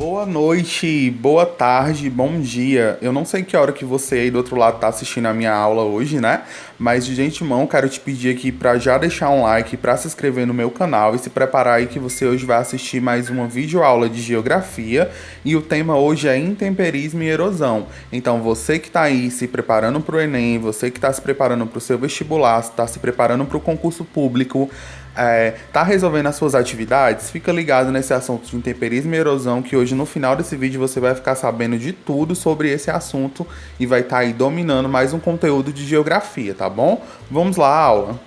Boa noite, boa tarde, bom dia. Eu não sei que hora que você aí do outro lado tá assistindo a minha aula hoje, né? Mas de antemão quero te pedir aqui para já deixar um like, para se inscrever no meu canal e se preparar aí que você hoje vai assistir mais uma videoaula de geografia e o tema hoje é intemperismo e erosão. Então você que tá aí se preparando para o Enem, você que tá se preparando para o seu vestibular, está se preparando para o concurso público, tá resolvendo as suas atividades, fica ligado nesse assunto de intemperismo e erosão, que hoje no final desse vídeo você vai ficar sabendo de tudo sobre esse assunto e vai estar aí dominando mais um conteúdo de geografia, tá bom? Vamos lá, aula.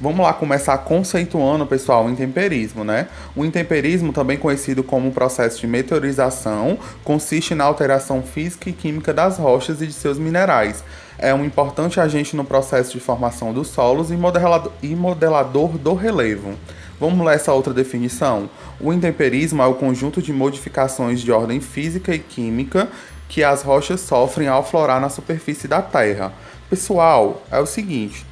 Vamos lá começar conceituando, pessoal, o intemperismo, né? O intemperismo, também conhecido como processo de meteorização, consiste na alteração física e química das rochas e de seus minerais. É um importante agente no processo de formação dos solos e modelador do relevo. Vamos ler essa outra definição? O intemperismo é o conjunto de modificações de ordem física e química que as rochas sofrem ao florar na superfície da Terra. Pessoal, é o seguinte: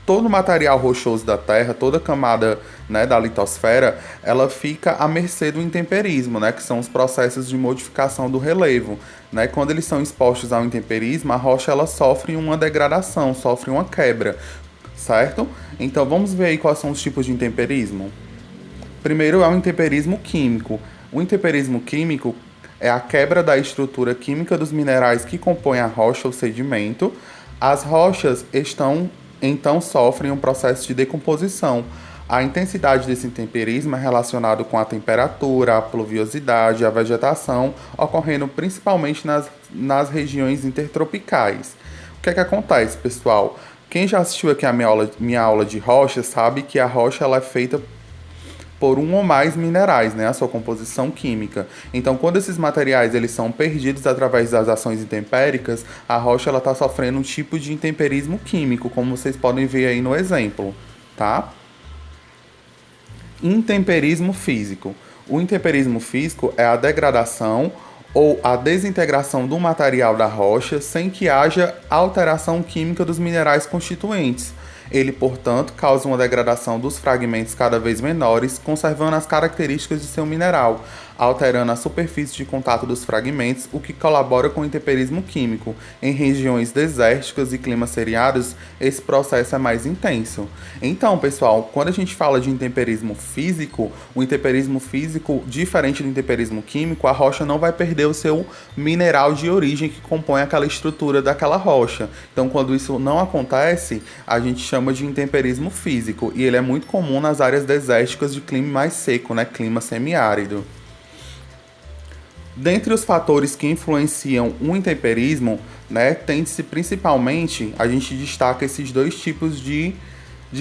todo material rochoso da Terra, toda camada, né, da litosfera, ela fica à mercê do intemperismo, né, que são os processos de modificação do relevo. Né? Quando eles são expostos ao intemperismo, a rocha ela sofre uma degradação, sofre uma quebra, certo? Então vamos ver aí quais são os tipos de intemperismo. Primeiro é o intemperismo químico. O intemperismo químico é a quebra da estrutura química dos minerais que compõem a rocha ou sedimento. As rochas então sofrem um processo de decomposição. A intensidade desse intemperismo é relacionado com a temperatura, a pluviosidade, a vegetação, ocorrendo principalmente nas regiões intertropicais. O que é que acontece, pessoal? Quem já assistiu aqui a minha aula de rocha sabe que a rocha ela é feita por um ou mais minerais, né, a sua composição química. Então, quando esses materiais eles são perdidos através das ações intempéricas, a rocha ela está sofrendo um tipo de intemperismo químico, como vocês podem ver aí no exemplo, tá? Intemperismo físico. O intemperismo físico é a degradação ou a desintegração do material da rocha sem que haja alteração química dos minerais constituintes. Ele, portanto, causa uma degradação dos fragmentos cada vez menores, conservando as características de seu mineral, alterando a superfície de contato dos fragmentos, o que colabora com o intemperismo químico. Em regiões desérticas e climas seriados, esse processo é mais intenso. Então, pessoal, quando a gente fala de intemperismo físico, o intemperismo físico, diferente do intemperismo químico, a rocha não vai perder o seu mineral de origem que compõe aquela estrutura daquela rocha. Então, quando isso não acontece, a gente chama de intemperismo físico, e ele é muito comum nas áreas desérticas de clima mais seco, né, clima semiárido. Dentre os fatores que influenciam o intemperismo, né, tem-se principalmente, a gente destaca esses dois tipos de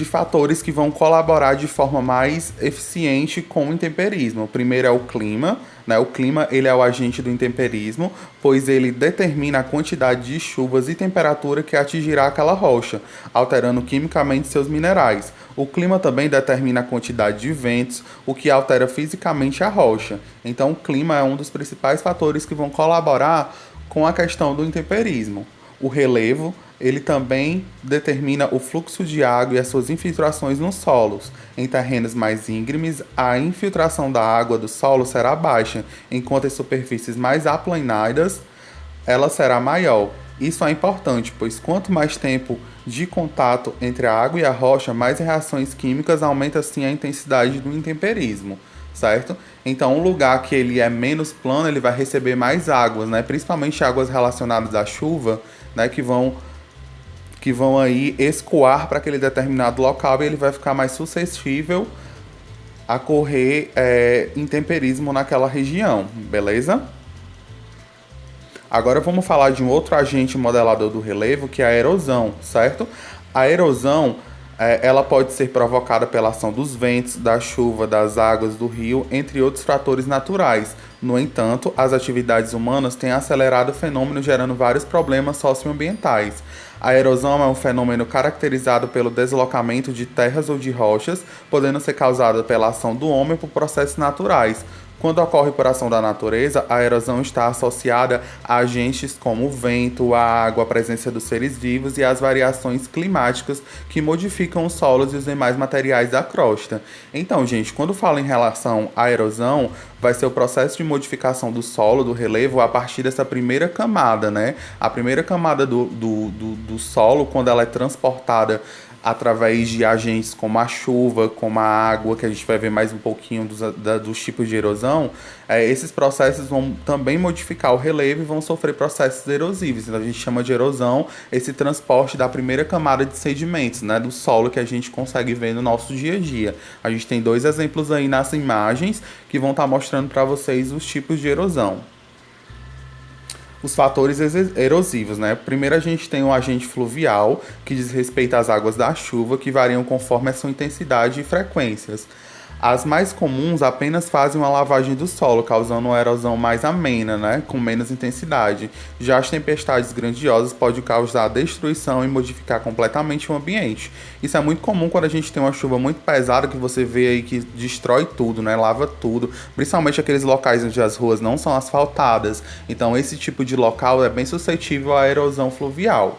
fatores que vão colaborar de forma mais eficiente com o intemperismo. O primeiro é o clima, né? O clima ele é o agente do intemperismo, pois ele determina a quantidade de chuvas e temperatura que atingirá aquela rocha, alterando quimicamente seus minerais. O clima também determina a quantidade de ventos, o que altera fisicamente a rocha. Então, o clima é um dos principais fatores que vão colaborar com a questão do intemperismo. O relevo, ele também determina o fluxo de água e as suas infiltrações nos solos. Em terrenos mais íngremes, a infiltração da água do solo será baixa, enquanto em superfícies mais aplanadas, ela será maior. Isso é importante, pois quanto mais tempo de contato entre a água e a rocha, mais reações químicas aumenta assim a intensidade do intemperismo, certo? Então, um lugar que ele é menos plano, ele vai receber mais águas, né? Principalmente águas relacionadas à chuva, né? Que vão aí escoar para aquele determinado local e ele vai ficar mais suscetível a correr intemperismo naquela região, beleza? Agora vamos falar de um outro agente modelador do relevo, que é a erosão, certo? A erosão, ela pode ser provocada pela ação dos ventos, da chuva, das águas do rio, entre outros fatores naturais. No entanto, as atividades humanas têm acelerado o fenômeno, gerando vários problemas socioambientais. A erosão é um fenômeno caracterizado pelo deslocamento de terras ou de rochas, podendo ser causada pela ação do homem ou por processos naturais, Quando ocorre por ação da natureza, a erosão está associada a agentes como o vento, a água, a presença dos seres vivos e as variações climáticas que modificam os solos e os demais materiais da crosta. Então, gente, quando falo em relação à erosão, vai ser o processo de modificação do solo, do relevo, a partir dessa primeira camada, né? A primeira camada do solo, quando ela é transportada através de agentes como a chuva, como a água, que a gente vai ver mais um pouquinho dos tipos de erosão, esses processos vão também modificar o relevo e vão sofrer processos erosivos. Então a gente chama de erosão esse transporte da primeira camada de sedimentos, né, do solo que a gente consegue ver no nosso dia a dia. A gente tem 2 exemplos aí nas imagens que vão estar mostrando para vocês os tipos de erosão. Os fatores erosivos, né? Primeiro a gente tem o agente fluvial, que diz respeito às águas da chuva, que variam conforme a sua intensidade e frequências. As mais comuns apenas fazem uma lavagem do solo, causando uma erosão mais amena, né? Com menos intensidade. Já as tempestades grandiosas podem causar destruição e modificar completamente o ambiente. Isso é muito comum quando a gente tem uma chuva muito pesada, que você vê aí que destrói tudo, né? Lava tudo, principalmente aqueles locais onde as ruas não são asfaltadas. Então esse tipo de local é bem suscetível à erosão fluvial.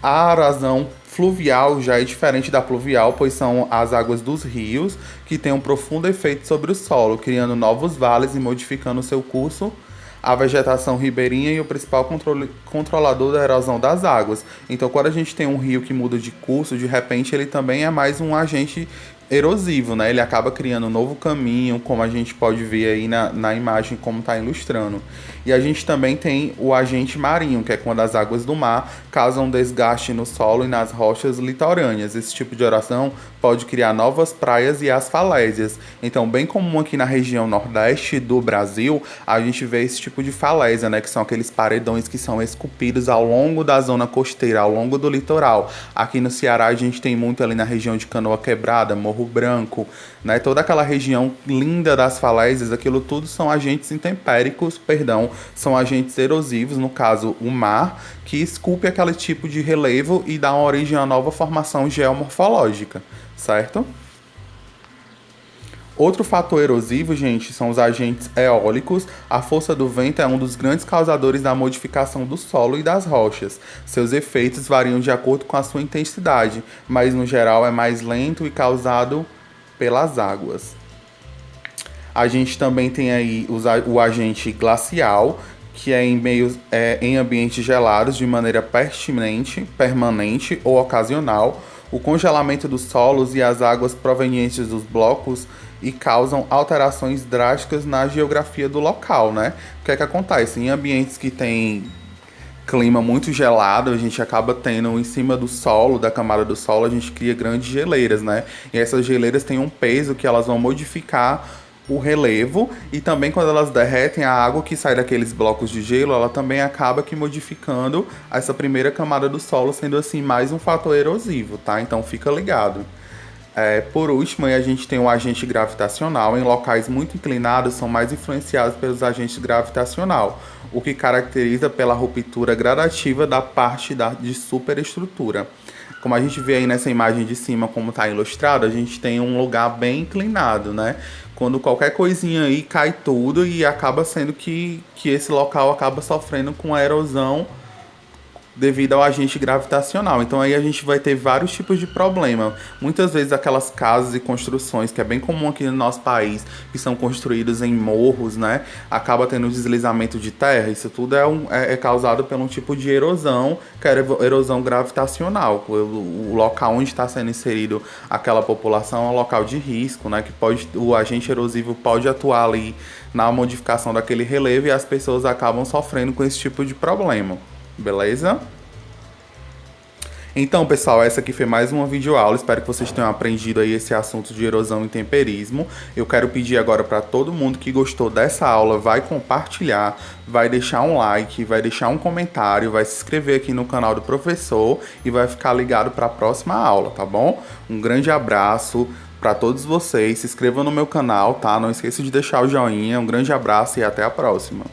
A erosão fluvial já é diferente da pluvial, pois são as águas dos rios que têm um profundo efeito sobre o solo, criando novos vales e modificando seu curso, a vegetação ribeirinha e o principal controlador da erosão das águas. Então, quando a gente tem um rio que muda de curso, de repente ele também é mais um agente erosivo, né? Ele acaba criando um novo caminho, como a gente pode ver aí na imagem como está ilustrando. E a gente também tem o agente marinho, que é quando as águas do mar causam desgaste no solo e nas rochas litorâneas. Esse tipo de erosão pode criar novas praias e as falésias. Então, bem comum aqui na região nordeste do Brasil, a gente vê esse tipo de falésia, né? Que são aqueles paredões que são esculpidos ao longo da zona costeira, ao longo do litoral. Aqui no Ceará a gente tem muito ali na região de Canoa Quebrada, Morro Branco, né? Toda aquela região linda das falésias, aquilo tudo são agentes intempéricos, são agentes erosivos, no caso o mar, que esculpe aquele tipo de relevo e dá origem a nova formação geomorfológica, certo? Outro fator erosivo, gente, são os agentes eólicos. A força do vento é um dos grandes causadores da modificação do solo e das rochas. Seus efeitos variam de acordo com a sua intensidade, mas no geral é mais lento e causado pelas águas. A gente também tem aí o agente glacial, que é em ambientes gelados de maneira permanente ou ocasional, o congelamento dos solos e as águas provenientes dos blocos e causam alterações drásticas na geografia do local, né? O que é que acontece? Em ambientes que tem clima muito gelado, a gente acaba tendo em cima do solo, da camada do solo, a gente cria grandes geleiras, né? E essas geleiras têm um peso que elas vão modificar o relevo, e também quando elas derretem, a água que sai daqueles blocos de gelo, ela também acaba que modificando essa primeira camada do solo, sendo assim mais um fator erosivo, tá? Então fica ligado. Por último, a gente tem o agente gravitacional. Em locais muito inclinados, são mais influenciados pelos agentes gravitacional, o que caracteriza pela ruptura gradativa da parte de superestrutura. Como a gente vê aí nessa imagem de cima, como está ilustrado, a gente tem um lugar bem inclinado, né? Quando qualquer coisinha aí cai tudo e acaba sendo que esse local acaba sofrendo com a erosão devido ao agente gravitacional. Então aí a gente vai ter vários tipos de problema. Muitas vezes aquelas casas e construções, que é bem comum aqui no nosso país, que são construídas em morros, né? Acaba tendo deslizamento de terra. Isso tudo é causado por um tipo de erosão, que é a erosão gravitacional. O local onde está sendo inserido aquela população é um local de risco, né? Que o agente erosivo pode atuar ali na modificação daquele relevo e as pessoas acabam sofrendo com esse tipo de problema. Beleza? Então, pessoal, essa aqui foi mais uma videoaula. Espero que vocês tenham aprendido aí esse assunto de erosão e temperismo. Eu quero pedir agora para todo mundo que gostou dessa aula, vai compartilhar, vai deixar um like, vai deixar um comentário, vai se inscrever aqui no canal do professor e vai ficar ligado para a próxima aula, tá bom? Um grande abraço para todos vocês. Se inscrevam no meu canal, tá? Não esqueça de deixar o joinha. Um grande abraço e até a próxima.